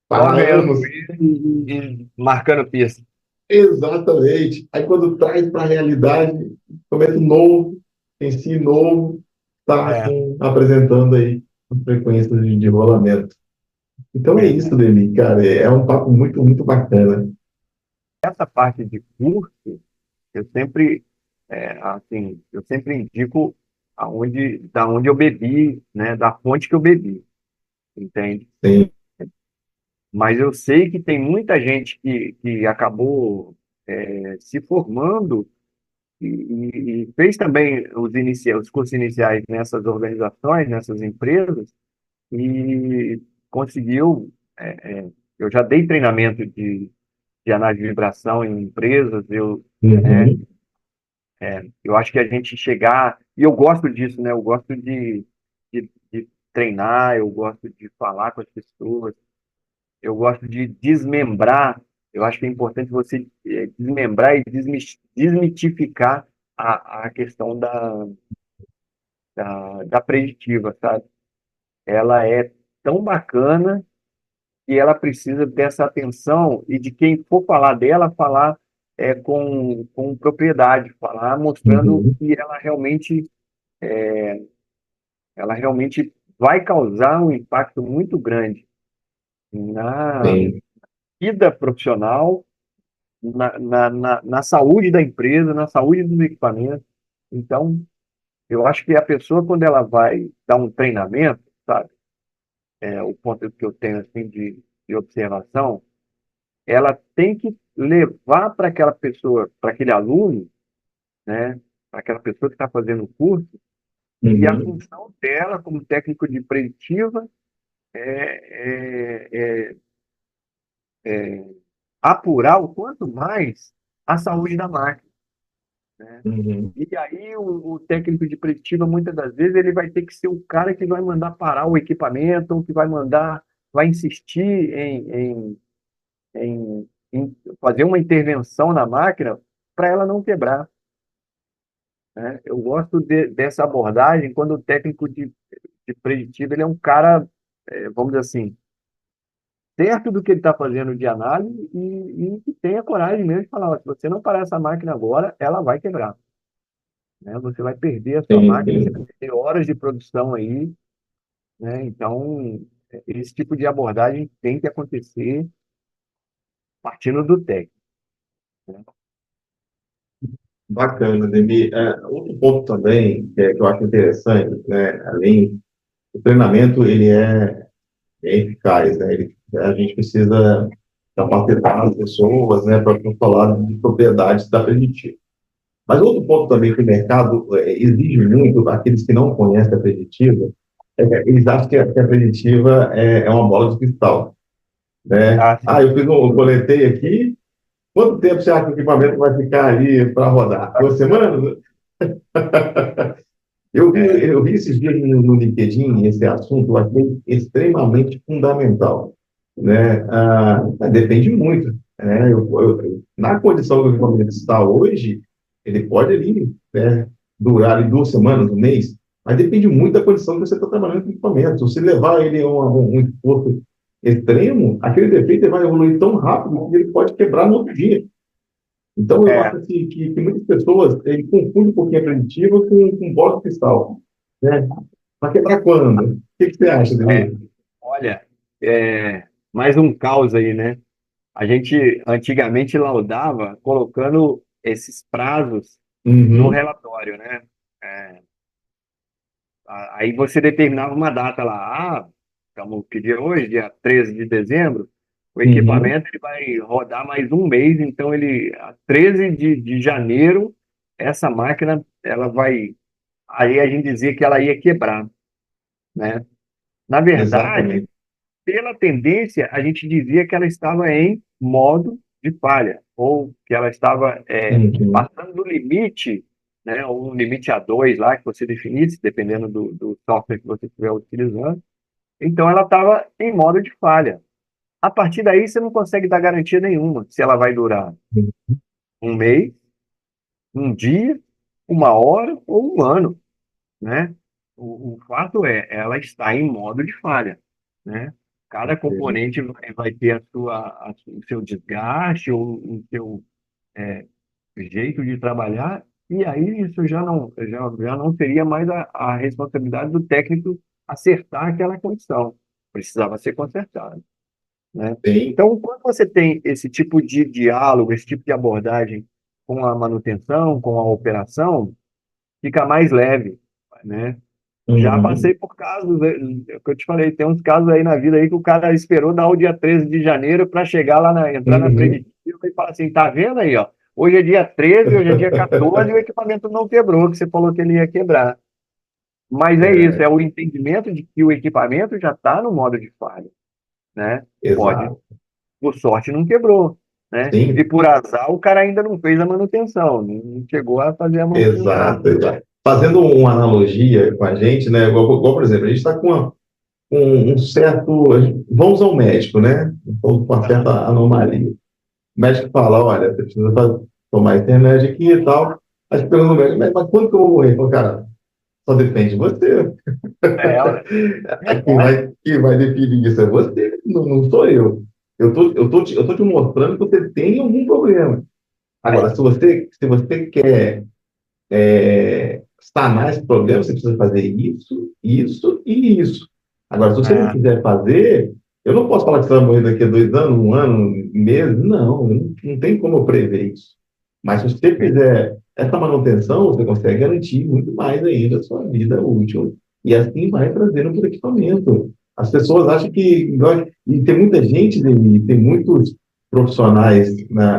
para vendo anos. e marcando pista. Exatamente. Aí quando traz para a realidade, equipamento novo, em si novo, está É, apresentando aí as frequências de rolamento. Então é isso, verdade. Demi, cara, é um papo muito, muito bacana. Essa parte de curso, eu sempre, assim, eu sempre indico da onde eu bebi, né, da fonte que eu bebi, entende? Sim. Mas eu sei que tem muita gente que acabou se formando e fez também os cursos iniciais nessas organizações, nessas empresas, e conseguiu. Eu já dei treinamento de análise de vibração em empresas, né, Uhum. eu acho que a gente chegar, e eu gosto disso, né? Eu gosto de treinar, eu gosto de falar com as pessoas, eu gosto de desmembrar. Eu acho que é importante você desmembrar e desmitificar a questão da preditiva, sabe? Ela é tão bacana que ela precisa dessa atenção e de quem for falar dela, falar com propriedade, falar mostrando Uhum. que ela realmente vai causar um impacto muito grande na Sim. vida profissional, na saúde da empresa, na saúde dos equipamentos. Então, eu acho que a pessoa, quando ela vai dar um treinamento, sabe, o ponto que eu tenho assim de observação, ela tem que levar para aquela pessoa, para aquele aluno, né, para aquela pessoa que está fazendo o curso, que a Uhum. função dela, como técnico de preditiva, é, é, é apurar o quanto mais a saúde da máquina, né? Uhum. E aí o técnico de preditiva, muitas das vezes, ele vai ter que ser o cara que vai mandar parar o equipamento, ou que vai insistir em fazer uma intervenção na máquina para ela não quebrar, né? Eu gosto dessa abordagem quando o técnico de preditiva ele é um cara, vamos dizer assim, certo do que ele está fazendo de análise e que tenha coragem mesmo de falar, ó, se você não parar essa máquina agora, ela vai quebrar, né? Você vai perder a sua Sim, máquina, você vai sim. perder horas de produção aí, né? Então, esse tipo de abordagem tem que acontecer partindo do técnico, né? Bacana, Demi. Outro ponto também que eu acho interessante, né, além do treinamento, ele é eficaz, né? A gente precisa capacitar as pessoas, né, para falar de propriedades da preditiva. Mas outro ponto também que o mercado exige muito daqueles que não conhecem a preditiva, é que eles acham que a preditiva é uma bola de cristal, né? Ah, Ah, eu coletei aqui, quanto tempo você acha que o equipamento vai ficar ali para rodar? 2 semanas? é, Eu vi esses dias no LinkedIn esse assunto, eu achei extremamente fundamental, né? Depende muito, né? Na condição que o equipamento está hoje, ele pode ali, né, durar ali 2 semanas, um mês, mas depende muito da condição que você está trabalhando com o equipamento. Se levar ele a um esforço extremo, aquele defeito ele vai evoluir tão rápido que ele pode quebrar no outro dia. Então, eu é, acho que muitas pessoas confundem um pouquinho a preditiva com bola de cristal, né? Para quebrar quando? O que você acha, é, Denise? olha, mais um caos aí, né? A gente antigamente laudava colocando esses prazos no Uhum, relatório, né? É, aí você determinava uma data lá, estamos que dia é hoje, dia 13 de dezembro, o uhum, equipamento ele vai rodar mais um mês, então a 13 de janeiro, essa máquina, ela vai, aí a gente dizia que ela ia quebrar, né? Na verdade, exatamente. pela tendência, a gente dizia que ela estava em modo de falha, ou que ela estava Uhum, passando do limite, né, ou um limite A2 lá que você definisse, dependendo do software que você estiver utilizando. Então, ela estava em modo de falha. A partir daí, você não consegue dar garantia nenhuma se ela vai durar um mês, um dia, uma hora ou um ano, né? O fato é, ela está em modo de falha, né? Cada componente vai ter o seu desgaste ou o seu jeito de trabalhar, e aí isso já não seria mais a responsabilidade do técnico acertar aquela condição. Precisava ser consertado, né? Sim, Então, quando você tem esse tipo de diálogo, esse tipo de abordagem com a manutenção, com a operação, fica mais leve, né? Já uhum, passei por casos, é o que eu te falei, tem uns casos aí na vida aí que o cara esperou dar o dia 13 de janeiro para chegar lá, entrar na uhum. preditiva e falar assim, tá vendo aí, ó? Hoje é dia 13, hoje é dia 14 e o equipamento não quebrou, que você falou que ele ia quebrar. Mas é isso, É, é o entendimento de que o equipamento já está no modo de falha, né? Pode, exato. por sorte, não quebrou, né? E Sim, por azar, o cara ainda não fez a manutenção, não chegou a fazer a manutenção. exato, exato. Fazendo uma analogia com a gente, né? Igual, por exemplo, a gente está com um certo. Vamos ao médico, né? Estamos com uma certa anomalia. O médico fala: olha, você precisa tomar esse remédio aqui e tal. Aí você pergunta ao médico: mas quando que eu vou morrer? Ele fala, cara, só depende de você. É, ué, verdade. Quem vai definir isso é você, não sou eu. Eu tô te mostrando que você tem algum problema. Agora, É, se você quer sanar esse problema, você precisa fazer isso, isso e isso. Agora, se você não é, quiser fazer, eu não posso falar que você vai morrer daqui a 2 anos, um ano, meses, não tem como eu prever isso. Mas se você fizer essa manutenção, você consegue garantir muito mais ainda a sua vida útil e assim vai trazendo para o equipamento. As pessoas acham que. E tem muita gente, Demi, tem muitos profissionais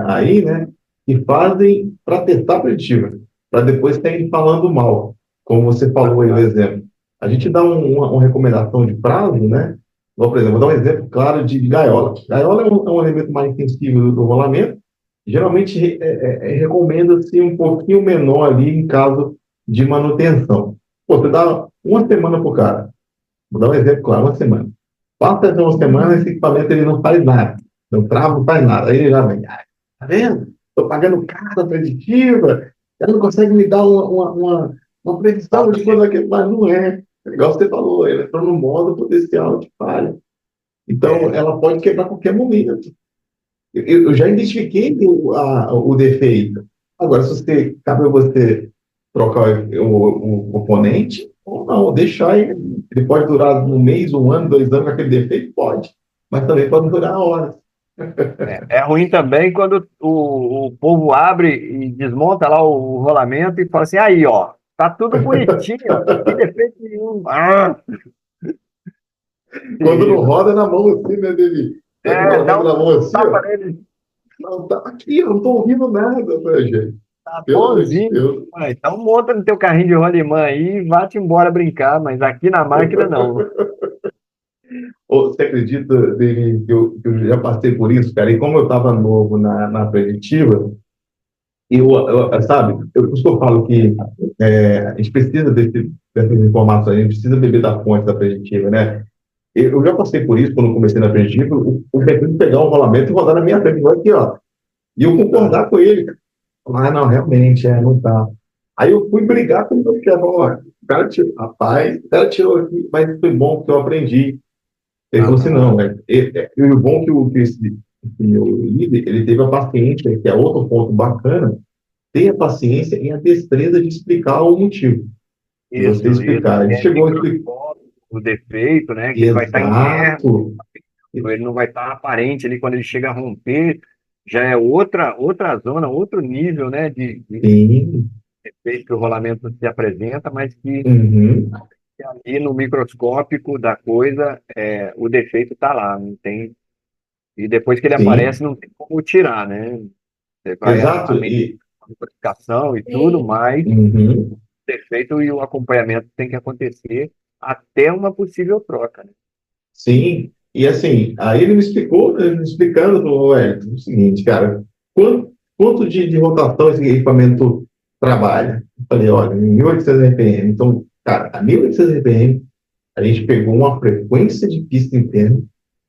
aí, né, que fazem para testar preditivo para depois sair falando mal, como você falou aí o exemplo. A gente dá uma recomendação de prazo, né? Igual, por exemplo, vou dar um exemplo claro de gaiola. Gaiola é um elemento mais sensível do rolamento. Geralmente recomenda-se um pouquinho menor ali em caso de manutenção. Pô, você dá uma semana para o cara. Vou dar um exemplo claro, uma semana. Passa de uma semana, esse equipamento ele não faz nada. Não trava, não faz nada. Aí ele já vem. "Ah, tá vendo? Estou pagando caro a preditiva. Ela não consegue me dar uma previsão de quando aquilo mas não é. É igual você falou, ele entrou no modo potencial de falha. Então, é, ela pode quebrar a qualquer momento. Eu já identifiquei o defeito. Agora, se você, cabe a você trocar o componente ou não, deixar ele pode durar um mês, um ano, 2 anos com aquele defeito? Pode. Mas também pode durar horas. é ruim também quando o povo abre e desmonta lá o rolamento e fala assim, aí, ó, tá tudo bonitinho, ó, não tem defeito nenhum. Ah, Quando não terrível. roda na mão assim, né, Devi? Tá com o É, dá rolamento na mão um assim, tapa ó. nele, Não, tá aqui, eu não tô ouvindo nada, né, gente? tá Pelo amor de bonzinho. Deus. Ah, então monta no teu carrinho de rolimã aí e vá-te embora brincar, mas aqui na máquina não. Ô, você acredita, Devi, que eu já passei por isso, cara? E como eu estava novo na preditiva, sabe, por isso que eu falo que a gente precisa dessas informações, a gente precisa beber da fonte da preditiva, né? Eu já passei por isso quando comecei na preditiva, o perfil de pegar um rolamento e rodar na minha frente, igual aqui, ó. E eu Ah, concordar com ele, cara. Ah, não, realmente, não tá. Aí eu fui brigar com o meu chefe, ó, o cara tirou, rapaz, o cara tirou aqui, mas foi bom porque eu aprendi. Ele falou assim, aham. não, e o bom que esse meu líder, ele teve a paciência, que é outro ponto bacana, ter a paciência e a destreza de explicar o motivo. De você Isso. explicar. Ele É chegou a explicar. microscópico, o defeito, né? Que ele vai estar interno, Exato. ele não vai estar aparente ali quando ele chega a romper, já é outra zona, outro nível, né, de Sim. defeito que o rolamento se apresenta, mas que Uhum. ali no microscópico da coisa, o defeito está lá, não tem, e depois que ele Sim. aparece, não tem como tirar, né? Você vai Exato. a modificação e tudo, mas o Uhum. defeito e o acompanhamento tem que acontecer até uma possível troca, né? Sim. E assim, aí ele me explicou, né, me explicando, falou, o seguinte, cara, quanto de rotação esse equipamento trabalha? Eu falei, olha, em 1.800 RPM. Então, cara, a 1.800 RPM, a gente pegou uma frequência de pista interna.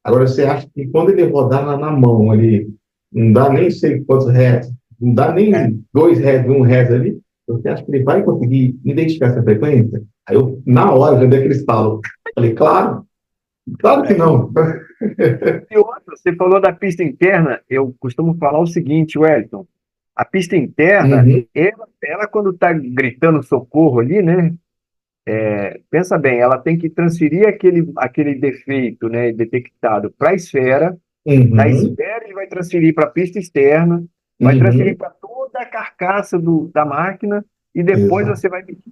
Agora, você acha que quando ele rodar na mão, ele não dá nem sei quantos hertz, não dá É, nem 2 Hz, 1 Hz ali. Você acha que ele vai conseguir identificar essa frequência? Aí eu, na hora, já dei aquele estalo. Falei, claro, claro que é. não. E outra, você falou da pista interna, eu costumo falar o seguinte, Wellington, a pista interna, Uhum, ela quando está gritando socorro ali, né? Pensa bem, ela tem que transferir aquele defeito, né, detectado para a esfera, da uhum, esfera ele vai transferir para a pista externa, vai transferir uhum. para toda a carcaça da máquina e depois Exato. você vai medir,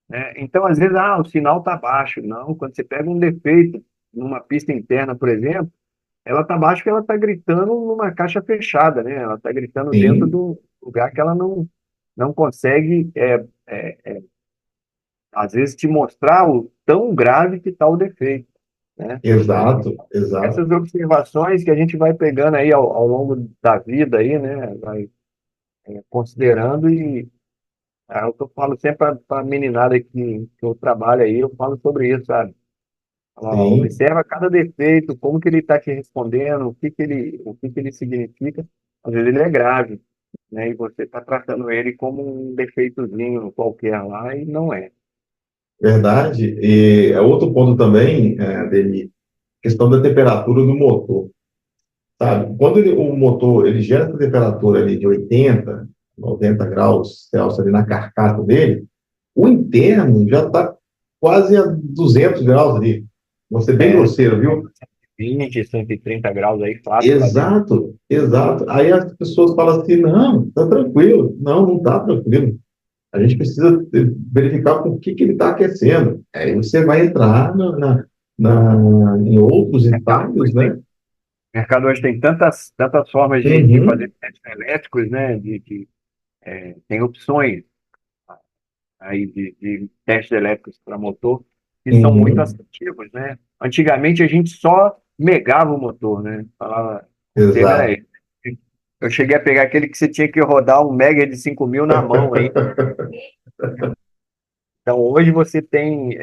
né? Então, às vezes, o sinal está baixo. Não, quando você pega um defeito numa pista interna, por exemplo, ela está baixo porque ela está gritando numa caixa fechada, né? Ela está gritando dentro Sim, do lugar que ela não consegue, às vezes, te mostrar o tão grave que está o defeito, né? exato, exato. Essas observações que a gente vai pegando aí ao longo da vida aí, né? Vai considerando e eu falo sempre para a meninada que eu trabalho aí, eu falo sobre isso, sabe? Sim, Observa cada defeito, como que ele está te respondendo, o que que ele significa. Às vezes ele é grave, né? E você está tratando ele como um defeitozinho qualquer lá e não é. verdade. E é outro ponto também, dele, questão da temperatura do motor, sabe? Quando o motor ele gera essa temperatura ali de 80, 90 graus Celsius ali na carcaça dele, o interno já está quase a 200 graus ali. Vou ser bem É, grosseiro, viu? 20, 130 graus aí, fácil lá dentro. Exato, exato. Aí as pessoas falam assim, não, tá tranquilo. Não, não tá tranquilo. A gente precisa verificar com o que ele está aquecendo. Aí você vai entrar em outros O mercado entalhos, hoje tem, né? o mercado hoje tem tantas formas de Uhum, fazer testes elétricos, né? Tem opções aí de testes elétricos para motor que são muito uhum, assertivos, né? Antigamente a gente só megava o motor, né? Falava, o termo era exato. esse. Eu cheguei a pegar aquele que você tinha que rodar um mega de 5.000 na mão aí. Então hoje você tem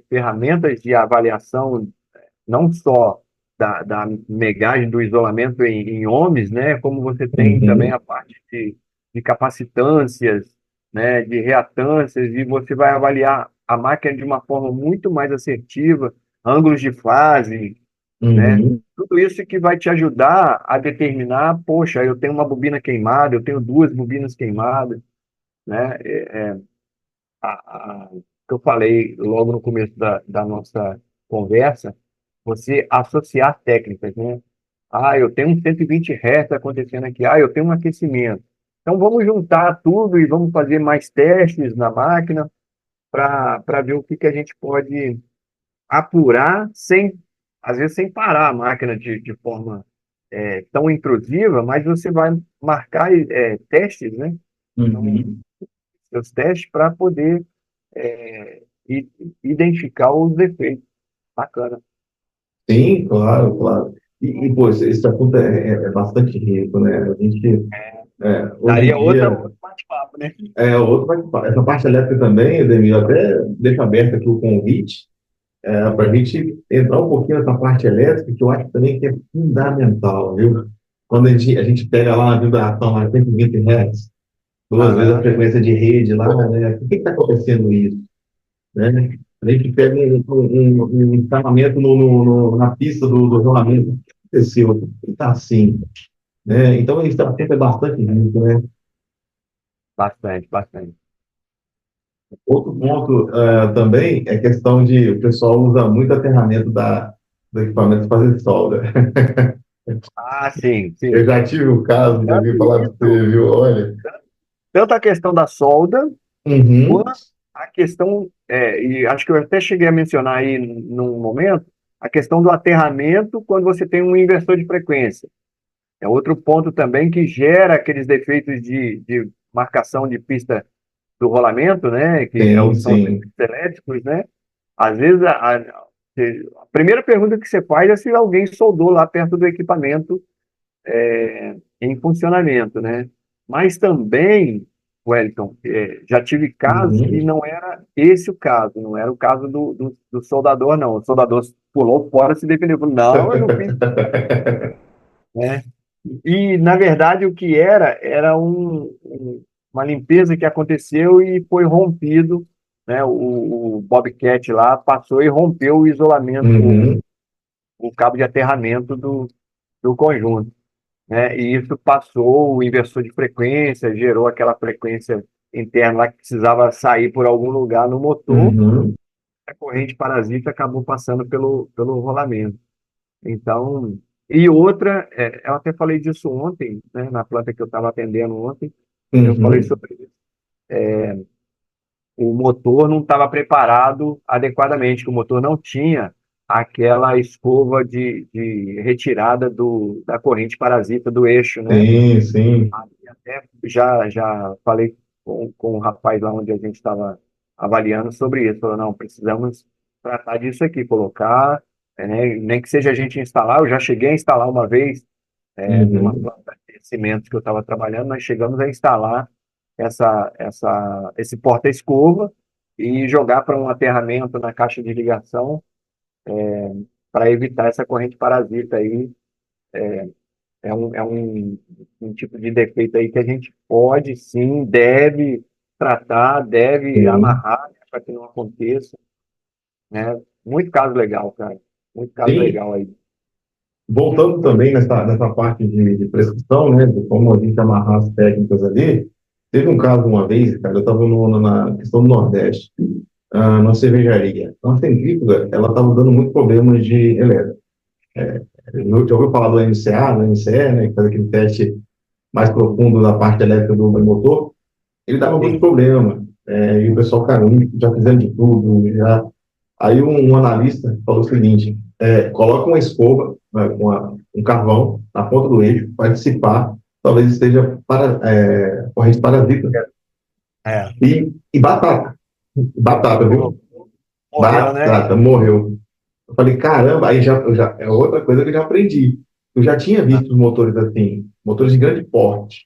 ferramentas de avaliação não só da megagem do isolamento em ohms, né, como você tem também Uhum, a parte de capacitâncias, né, de reatâncias, e você vai avaliar a máquina de uma forma muito mais assertiva, ângulos de fase, né, uhum. tudo isso que vai te ajudar a determinar, poxa, eu tenho uma bobina queimada, eu tenho duas bobinas queimadas, né, que eu falei logo no começo da nossa conversa, você associar técnicas, né? Eu tenho um 120 Hz acontecendo aqui. Eu tenho um aquecimento. Então, vamos juntar tudo e vamos fazer mais testes na máquina para ver o que a gente pode apurar às vezes, sem parar a máquina de forma tão intrusiva, mas você vai marcar testes, né? Então, Uhum. seus testes para poder e identificar os defeitos. Bacana. Sim, claro, claro. Pô, esse assunto é bastante rico, né? A gente, hoje em Daria dia, outro bate-papo, né? essa parte elétrica também, Ademir, eu até deixo aberto aqui o convite, para a gente entrar um pouquinho nessa parte elétrica, que eu acho também que é fundamental, viu? Quando a gente pega lá na vibração, lá 120 Hz, 2 vezes a Aham. frequência de rede lá, né? Por que está acontecendo isso? Né? A gente pega um encanamento na pista do rolamento. O que aconteceu? Está assim. Né? Então, esse assunto é bastante rico. Né? Bastante, bastante. Outro ponto também é a questão de o pessoal usa muito a ferramenta do equipamento para fazer solda. Sim, Eu sim. já tive o caso de Tanto ouvir falar para você, isso, viu? Olha. tanto a questão da solda, Uhum, quanto a questão, e acho que eu até cheguei a mencionar aí num momento, a questão do aterramento quando você tem um inversor de frequência. É outro ponto também que gera aqueles defeitos de marcação de pista do rolamento, né? sim, São os sim. defeitos elétricos, né? Às vezes, a primeira pergunta que você faz é se alguém soldou lá perto do equipamento em funcionamento, né? Mas também, Wellington, já tive casos que Uhum. não era esse o caso, não era o caso do soldador, não. O soldador pulou fora, se defendeu, falou, não, eu não fiz, né? E, na verdade, o que era uma limpeza que aconteceu e foi rompido, né? O Bobcat lá passou e rompeu o isolamento, Uhum, o cabo de aterramento do conjunto, né? E isso passou o inversor de frequência, gerou aquela frequência interna lá que precisava sair por algum lugar no motor, uhum, a corrente parasita acabou passando pelo rolamento. Então, e outra, eu até falei disso ontem, né, na planta que eu estava atendendo ontem, eu falei uhum. sobre isso. O motor não estava preparado adequadamente, que o motor não tinha aquela escova de retirada da corrente parasita do eixo, né? Sim, sim. E até já falei com o rapaz lá onde a gente estava avaliando sobre isso. Falou, não, precisamos tratar disso aqui, colocar, né, nem que seja a gente instalar. Eu já cheguei a instalar uma vez, numa Uhum. planta de cimentos que eu estava trabalhando, nós chegamos a instalar esse porta-escova e jogar para um aterramento na caixa de ligação para evitar essa corrente parasita aí. É um tipo de defeito aí que a gente pode, sim, deve tratar, deve Sim. amarrar para que não aconteça, né? Muito caso legal, cara. Muito caso Sim, legal aí. voltando também nessa parte de prescrição, né, de como a gente amarrar as técnicas ali, teve um caso uma vez, cara, eu estava na questão do Nordeste, numa cervejaria. Uma centrífuga, ela estava dando muito problemas de elétrica. Já ouviu falar do MCA, do MCE, né, que faz aquele teste mais profundo da parte elétrica do motor? Ele dava muito Sim, problema. E o pessoal, cara, já fizendo de tudo, já. Aí um analista falou o seguinte: coloca uma escova, né, um carvão na ponta do eixo para dissipar, talvez esteja corrente parasita. é. E batata, batata, viu? Colocou, morreu, né? Batata, morreu. Eu falei, caramba, aí é outra coisa que eu já aprendi. Eu já tinha visto os motores assim, motores de grande porte.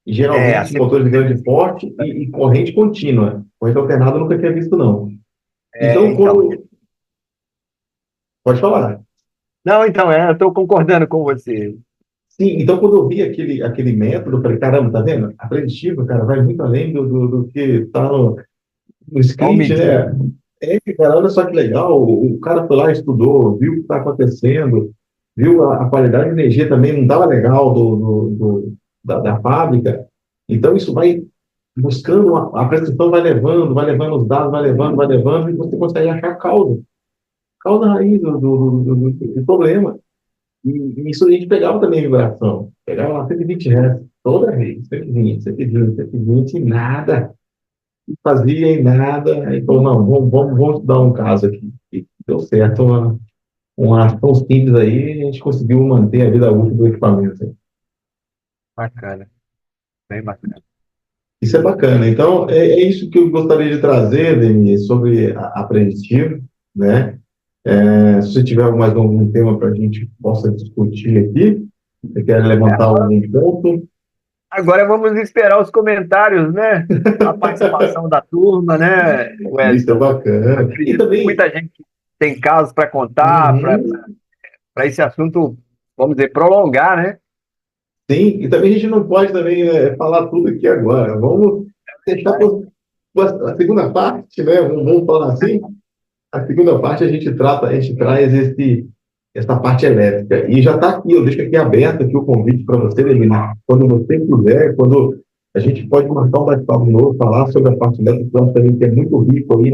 E geralmente Assim, motores de grande porte e corrente contínua. Corrente alternada eu nunca tinha visto, não. Então, então. quando. Pode falar. Não, então, eu estou concordando com você. Sim, então quando eu vi aquele método, eu falei, caramba, tá vendo? A preditiva, cara, vai muito além do que está no Vamos script, medir. né? Cara, olha só que legal, o cara foi lá, estudou, viu o que está acontecendo, viu a qualidade de energia também não estava legal da fábrica. Então, isso vai buscando, a prescrição vai levando os dados, vai levando, e você consegue achar a causa raiz do problema. E isso a gente pegava também vibração. Pegava lá 120 Hz toda vez, 120, 120, 120, e nada. Não fazia em nada. Aí falou, não, vamos estudar um caso aqui. E deu certo, uma ação simples aí, a gente conseguiu manter a vida útil do equipamento. Bacana, bem bacana. Isso é bacana. Então, é isso que eu gostaria de trazer, Denis, sobre a preditivo, né? Se você tiver mais algum tema para a gente possa discutir aqui, você quer levantar algum ponto? Agora vamos esperar os comentários, né? A participação da turma, né, Isso é Wellington? Eu bacana. E acredito que também, muita gente tem casos para contar, uhum, para esse assunto, vamos dizer, prolongar, né? sim, e também a gente não pode também falar tudo aqui agora. Vamos deixar para a segunda parte, né? Vamos falar assim. A segunda parte a gente traz essa parte elétrica. E já está aqui, eu deixo aqui aberto aqui o convite para você, Leminar. Quando você quiser, quando a gente pode marcar um bate-papo novo, falar sobre a parte elétrica, que eu acho também que é muito rico aí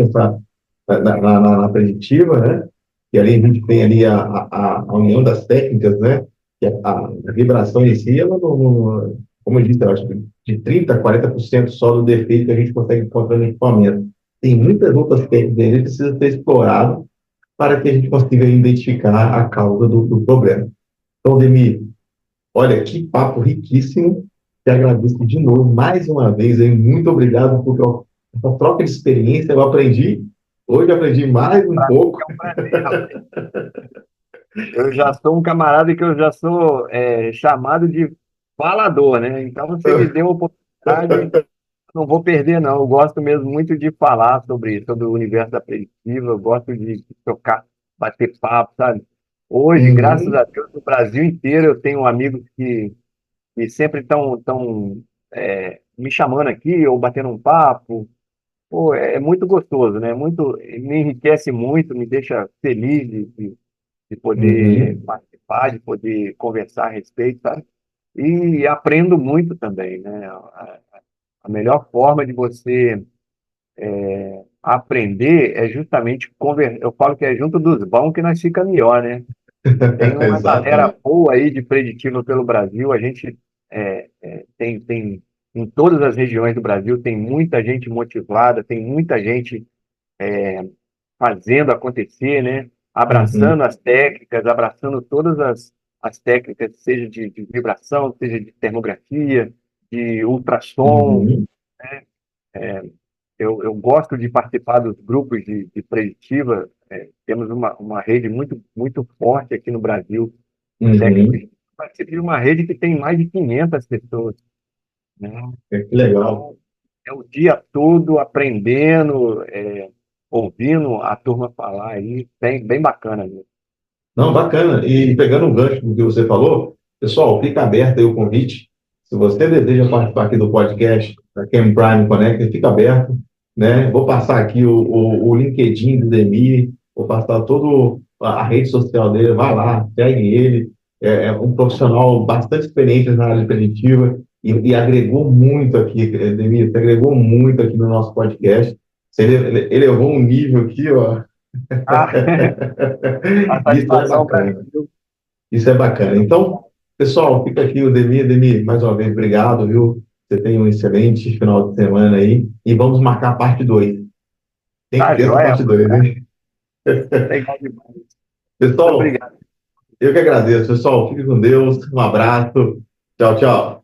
na preditiva, né? E ali a gente tem ali a união das técnicas, né? E a vibração em si, ela como eu disse, eu acho que de 30% a 40% só do defeito que a gente consegue encontrar no equipamento. Tem muitas outras técnicas aí que precisam ser exploradas para que a gente consiga identificar a causa do problema. Então, Demi, olha, que papo riquíssimo. Te agradeço de novo, mais uma vez, aí, muito obrigado por essa troca de experiência. Eu aprendi, hoje eu aprendi mais um Para mim pouco. é um prazer, rapaz. Eu já sou um camarada que eu já sou chamado de falador, né? Então você me deu a oportunidade, não vou perder, não. Eu gosto mesmo muito de falar sobre o universo da preditiva, eu gosto de tocar, bater papo, sabe? Hoje, graças Uhum, a Deus, no Brasil inteiro eu tenho amigos e sempre estão me chamando aqui ou batendo um papo. Pô, é muito gostoso, né? Muito, me enriquece muito, me deixa feliz de poder Uhum. participar, de poder conversar a respeito, sabe? E aprendo muito também, né? A melhor forma de você aprender é justamente conversar. Eu falo que é junto dos bons que nós fica melhor, né? Tem uma galera Exatamente. boa aí de preditivo pelo Brasil. A gente tem em todas as regiões do Brasil tem muita gente motivada, tem muita gente fazendo acontecer, né? Uhum. Abraçando as técnicas, abraçando todas as técnicas, seja de vibração, seja de termografia, de ultrassom. Uhum. Eu gosto de participar dos grupos de preditiva. Temos uma rede muito forte aqui no Brasil de técnicos. Uhum. Participo de uma rede que tem mais de 500 pessoas, né? Que legal. Então, é o dia todo aprendendo, ouvindo a turma falar aí, bem bacana, né? Não, bacana. E pegando o gancho do que você falou, pessoal, fica aberto aí o convite. Se você deseja participar aqui do podcast, da Cam Prime Connect, fica aberto, né? Vou passar aqui o LinkedIn do Demir, vou passar toda a rede social dele, vai lá, segue ele. É um profissional bastante experiente na área de preditiva e agregou muito aqui, Demir, você agregou muito aqui no nosso podcast. Você elevou um nível aqui, ó. Ah, a Isso é satisfação para mim, bacana. viu? Isso é bacana. Muito Então, pessoal, fica aqui o Demir. Demir, mais uma vez, obrigado, viu? Você tem um excelente final de semana aí. E vamos marcar a parte 2. Tem que tá ter essa joia, parte 2, hein? legal demais. Muito Pessoal, obrigado. eu que agradeço. Pessoal, fique com Deus. Um abraço. Tchau, tchau.